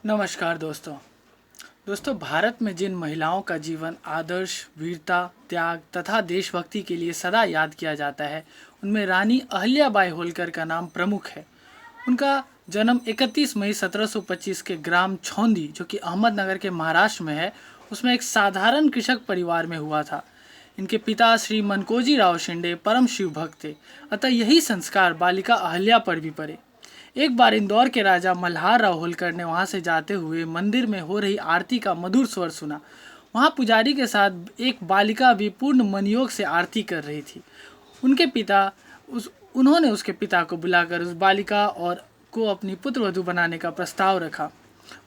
नमस्कार दोस्तों भारत में जिन महिलाओं का जीवन आदर्श वीरता त्याग तथा देशभक्ति के लिए सदा याद किया जाता है उनमें रानी अहिल्याबाई होलकर का नाम प्रमुख है। उनका जन्म 31 मई 1725 के ग्राम छौंदी जो कि अहमदनगर के महाराष्ट्र में है उसमें एक साधारण कृषक परिवार में हुआ था। इनके पिता श्री मनकोजी राव शिंदे परम शिव भक्त थे, अतः यही संस्कार बालिका अहिल्या पर भी पड़े। एक बार इंदौर के राजा मल्हार राव होलकर ने वहां से जाते हुए मंदिर में हो रही आरती का मधुर स्वर सुना। वहां पुजारी के साथ एक बालिका भी पूर्ण मनयोग से आरती कर रही थी। उनके पिता उन्होंने उसके पिता को बुलाकर उस बालिका और को अपनी पुत्रवधू बनाने का प्रस्ताव रखा।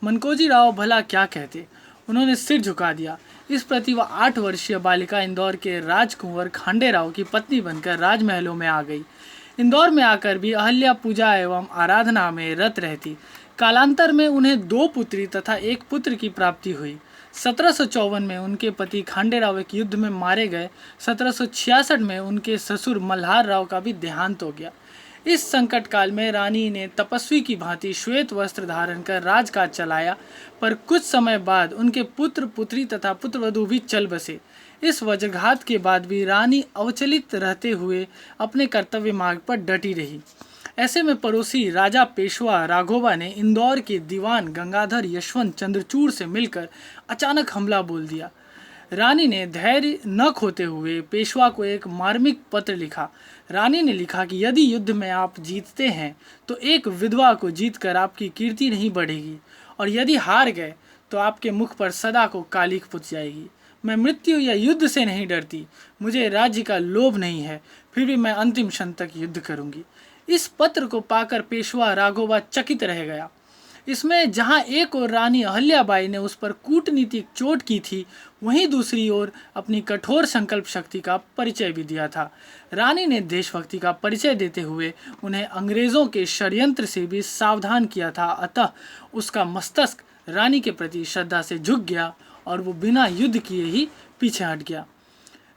मनकोजी राव भला क्या कहते, उन्होंने सिर झुका दिया। इस प्रति वह 8 वर्षीय बालिका इंदौर के राजकुंवर खांडे राव की पत्नी बनकर राजमहलों में आ गई। इंदौर में आकर भी अहिल्या पूजा एवं आराधना में रत रहती। कालांतर में उन्हें 2 पुत्री तथा 1 पुत्र की प्राप्ति हुई। 1754 में उनके पति खांडेराव एक युद्ध में मारे गए। 1766 में उनके ससुर मल्हार राव का भी देहांत हो गया। इस संकट काल में रानी ने तपस्वी की भांति श्वेत वस्त्र धारण कर राजकाज चलाया, पर कुछ समय बाद उनके पुत्र पुत्री तथा पुत्रवधू भी चल बसे। इस वज्रघात के बाद भी रानी अवचलित रहते हुए अपने कर्तव्य मार्ग पर डटी रही। ऐसे में पड़ोसी राजा पेशवा राघोबा ने इंदौर के दीवान गंगाधर यशवंत चंद्रचूड़ से मिलकर अचानक हमला बोल दिया। रानी ने धैर्य न खोते हुए पेशवा को एक मार्मिक पत्र लिखा। रानी ने लिखा कि यदि युद्ध में आप जीतते हैं तो एक विधवा को जीतकर आपकी कीर्ति नहीं बढ़ेगी, और यदि हार गए तो आपके मुख पर सदा को कालिख पुत जाएगी। मैं मृत्यु या युद्ध से नहीं डरती, मुझे राज्य का लोभ नहीं है, फिर भी मैं अंतिम क्षण तक युद्ध करूंगी। इस पत्र को पाकर पेशवा राघोबा चकित रह गया। इसमें जहां एक ओर रानी अहिल्याबाई ने उस पर कूटनीतिक चोट की थी, वहीं दूसरी ओर अपनी कठोर संकल्प शक्ति का परिचय भी दिया था। रानी ने देशभक्ति का परिचय देते हुए उन्हें अंग्रेजों के षड्यंत्र से भी सावधान किया था। अतः उसका मस्तक रानी के प्रति श्रद्धा से झुक गया और वो बिना युद्ध किए ही पीछे हट गया।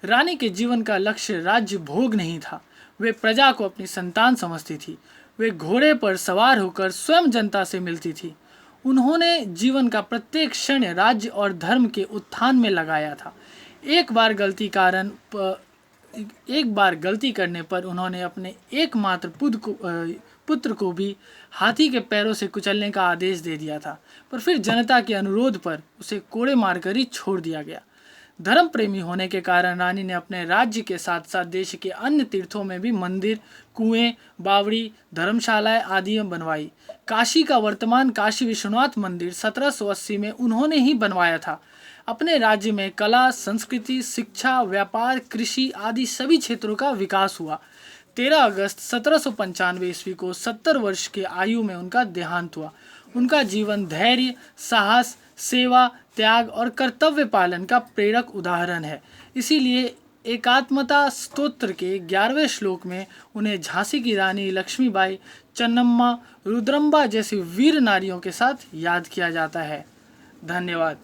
रानी के जीवन का लक्ष्य राज्य भोग नहीं था, वे प्रजा को अपनी संतान समझती थी। वे घोड़े पर सवार होकर स्वयं जनता से मिलती थी। उन्होंने जीवन का प्रत्येक क्षण राज्य और धर्म के उत्थान में लगाया था। एक बार गलती करने पर उन्होंने अपने एकमात्र पुत्र को भी हाथी के पैरों से कुचलने का आदेश दे दिया था, पर फिर जनता के अनुरोध पर उसे कोड़े मारकर ही छोड़ दिया गया। धर्म प्रेमी होने के कारण रानी ने अपने राज्य के साथ साथ देश के अन्य तीर्थों में भी मंदिर, कुएं, बावड़ी, धर्मशालाएं आदि बनवाई। काशी का वर्तमान काशी विश्वनाथ मंदिर 1780 में उन्होंने ही बनवाया था। अपने राज्य में कला, संस्कृति, शिक्षा, व्यापार, कृषि आदि सभी क्षेत्रों का विकास हुआ। 13 अगस्त 1795 ईस्वी को 70 वर्ष के आयु में उनका देहांत हुआ। उनका जीवन धैर्य, साहस, सेवा, त्याग और कर्तव्य पालन का प्रेरक उदाहरण है। इसीलिए एकात्मता स्तोत्र के 11वें श्लोक में उन्हें झांसी की रानी लक्ष्मीबाई, चन्नम्मा, रुद्रम्बा जैसी वीर नारियों के साथ याद किया जाता है। धन्यवाद।